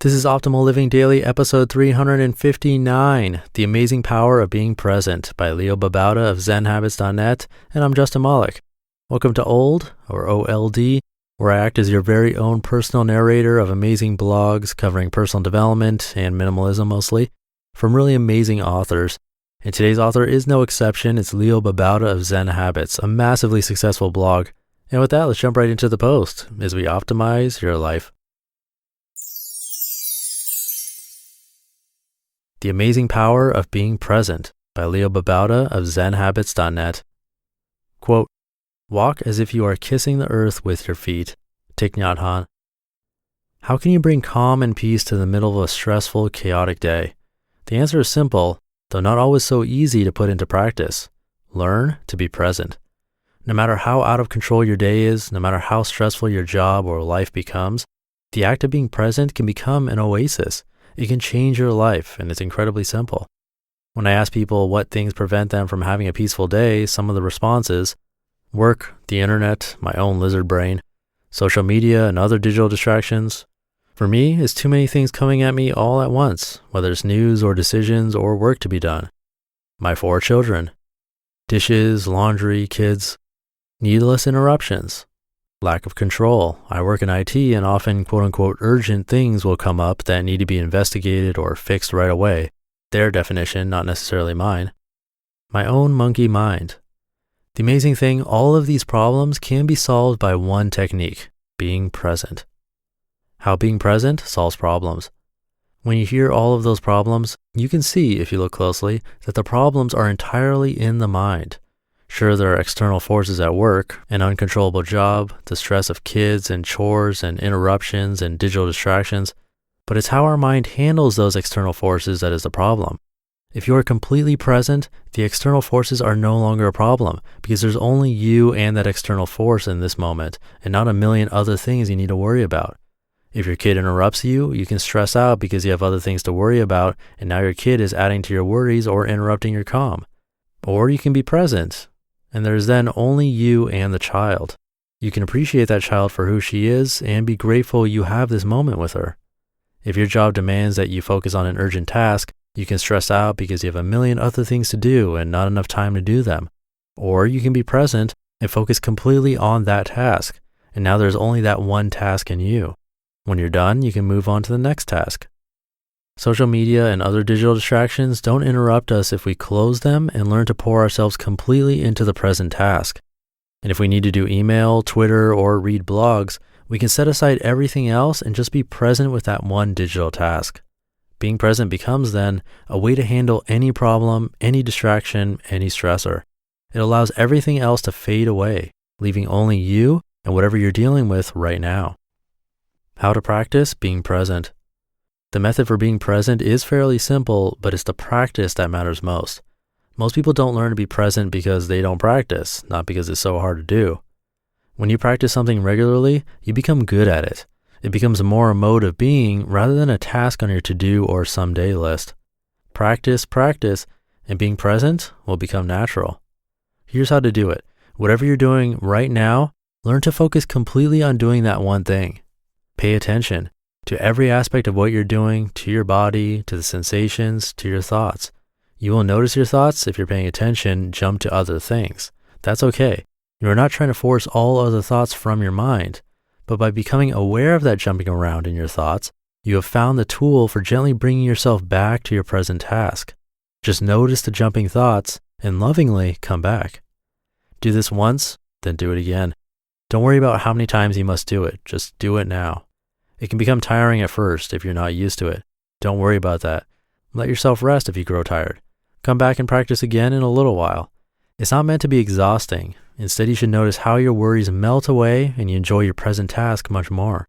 This is Optimal Living Daily, episode 359, The Amazing Power of Being Present by Babauta of Zen Habits.net, and I'm Justin Malik. Welcome to Old, or OLD, where I act as your very own personal narrator of amazing blogs covering personal development and minimalism mostly, from really amazing authors. And today's author is no exception. It's Babauta of Zen Habits, a massively successful blog. And with that, let's jump right into the post as we optimize your life. The Amazing Power of Being Present by Babauta of Zen Habits.net. Quote, walk as if you are kissing the earth with your feet. Thich Nhat Hanh. How can you bring calm and peace to the middle of a stressful, chaotic day? The answer is simple, though not always so easy to put into practice. Learn to be present. No matter how out of control your day is, no matter how stressful your job or life becomes, the act of being present can become an oasis. It can change your life, and it's incredibly simple. When I ask people what things prevent them from having a peaceful day, some of the responses: work, the internet, my own lizard brain, social media, and other digital distractions. For me, it's too many things coming at me all at once, whether it's news or decisions or work to be done. My 4 children. Dishes, laundry, kids. Needless interruptions. Lack of control. I work in IT and often quote-unquote urgent things will come up that need to be investigated or fixed right away. Their definition, not necessarily mine. My own monkey mind. The amazing thing, all of these problems can be solved by one technique, being present. How being present solves problems. When you hear all of those problems, you can see, if you look closely, that the problems are entirely in the mind. Sure, there are external forces at work, an uncontrollable job, the stress of kids and chores and interruptions and digital distractions, but it's how our mind handles those external forces that is the problem. If you are completely present, the external forces are no longer a problem because there's only you and that external force in this moment and not a million other things you need to worry about. If your kid interrupts you, you can stress out because you have other things to worry about and now your kid is adding to your worries or interrupting your calm. Or you can be present. And there's then only you and the child. You can appreciate that child for who she is and be grateful you have this moment with her. If your job demands that you focus on an urgent task, you can stress out because you have a million other things to do and not enough time to do them. Or you can be present and focus completely on that task. And now there's only that one task in you. When you're done, you can move on to the next task. Social media and other digital distractions don't interrupt us if we close them and learn to pour ourselves completely into the present task. And if we need to do email, Twitter, or read blogs, we can set aside everything else and just be present with that one digital task. Being present becomes then a way to handle any problem, any distraction, any stressor. It allows everything else to fade away, leaving only you and whatever you're dealing with right now. How to practice being present. The method for being present is fairly simple, but it's the practice that matters most. Most people don't learn to be present because they don't practice, not because it's so hard to do. When you practice something regularly, you become good at it. It becomes more a mode of being rather than a task on your to-do or someday list. Practice, and being present will become natural. Here's how to do it. Whatever you're doing right now, learn to focus completely on doing that one thing. Pay attention to every aspect of what you're doing, to your body, to the sensations, to your thoughts. You will notice your thoughts, if you're paying attention, jump to other things. That's okay. You are not trying to force all other thoughts from your mind, but by becoming aware of that jumping around in your thoughts, you have found the tool for gently bringing yourself back to your present task. Just notice the jumping thoughts and lovingly come back. Do this once, then do it again. Don't worry about how many times you must do it. Just do it now. It can become tiring at first if you're not used to it. Don't worry about that. Let yourself rest if you grow tired. Come back and practice again in a little while. It's not meant to be exhausting. Instead, you should notice how your worries melt away and you enjoy your present task much more.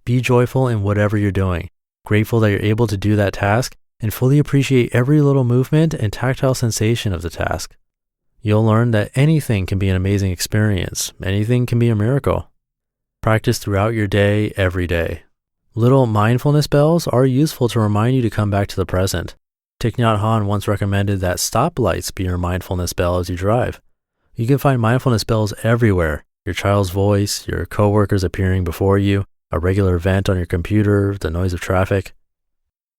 Be joyful in whatever you're doing, grateful that you're able to do that task, and fully appreciate every little movement and tactile sensation of the task. You'll learn that anything can be an amazing experience. Anything can be a miracle. Practice throughout your day, every day. Little mindfulness bells are useful to remind you to come back to the present. Thich Nhat Hanh once recommended that stoplights be your mindfulness bell as you drive. You can find mindfulness bells everywhere. Your child's voice, your coworkers appearing before you, a regular event on your computer, the noise of traffic.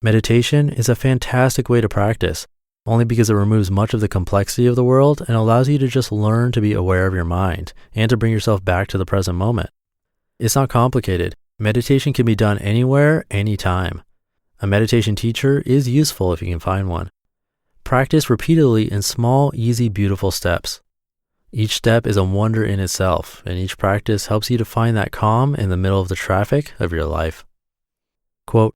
Meditation is a fantastic way to practice, only because it removes much of the complexity of the world and allows you to just learn to be aware of your mind and to bring yourself back to the present moment. It's not complicated. Meditation can be done anywhere, anytime. A meditation teacher is useful if you can find one. Practice repeatedly in small, easy, beautiful steps. Each step is a wonder in itself, and each practice helps you to find that calm in the middle of the traffic of your life. Quote,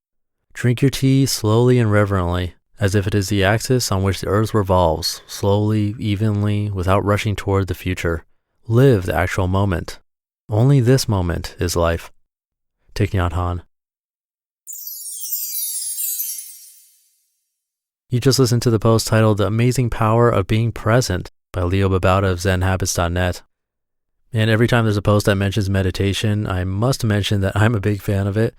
drink your tea slowly and reverently, as if it is the axis on which the earth revolves, slowly, evenly, without rushing toward the future. Live the actual moment. Only this moment is life. Thich Nhat Hanh. You just listened to the post titled The Amazing Power of Being Present by Leo Babauta of Zen Habits.net. And every time there's a post that mentions meditation, I must mention that I'm a big fan of it.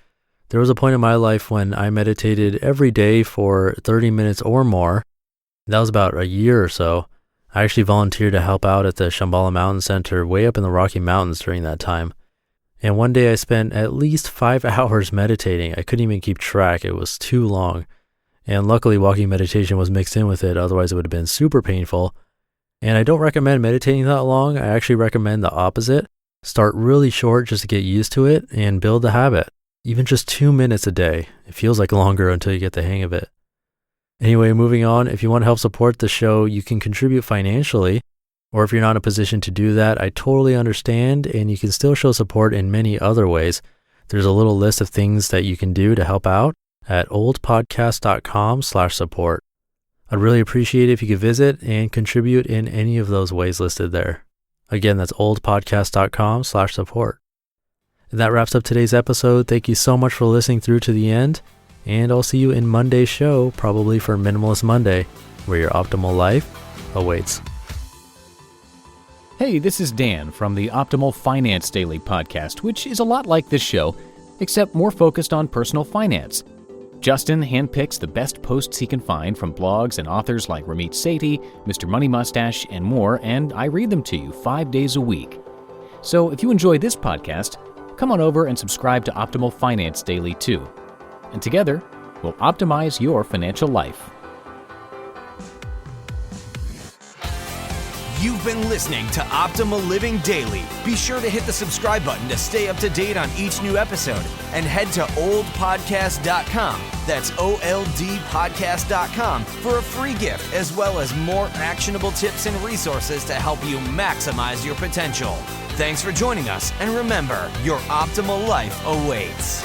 There was a point in my life when I meditated every day for 30 minutes or more. That was about a year or so. I actually volunteered to help out at the Shambhala Mountain Center way up in the Rocky Mountains during that time. And one day I spent at least 5 hours meditating. I couldn't even keep track. It was too long. And luckily walking meditation was mixed in with it. Otherwise it would have been super painful. And I don't recommend meditating that long. I actually recommend the opposite. Start really short just to get used to it and build the habit. Even just 2 minutes a day. It feels like longer until you get the hang of it. Anyway, moving on, if you want to help support the show, you can contribute financially. Or if you're not in a position to do that, I totally understand, and you can still show support in many other ways. There's a little list of things that you can do to help out at oldpodcast.com/support. I'd really appreciate it if you could visit and contribute in any of those ways listed there. Again, that's oldpodcast.com/support. And that wraps up today's episode. Thank you so much for listening through to the end. And I'll see you in Monday's show, probably for Minimalist Monday, where your optimal life awaits. Hey, this is Dan from the Optimal Finance Daily podcast, which is a lot like this show, except more focused on personal finance. Justin handpicks the best posts he can find from blogs and authors like Ramit Sethi, Mr. Money Mustache, and more, and I read them to you 5 days a week. So if you enjoy this podcast, come on over and subscribe to Optimal Finance Daily too. And together, we'll optimize your financial life. You've been listening to Optimal Living Daily. Be sure to hit the subscribe button to stay up to date on each new episode and head to oldpodcast.com. That's OLDpodcast.com for a free gift as well as more actionable tips and resources to help you maximize your potential. Thanks for joining us, and remember, your optimal life awaits.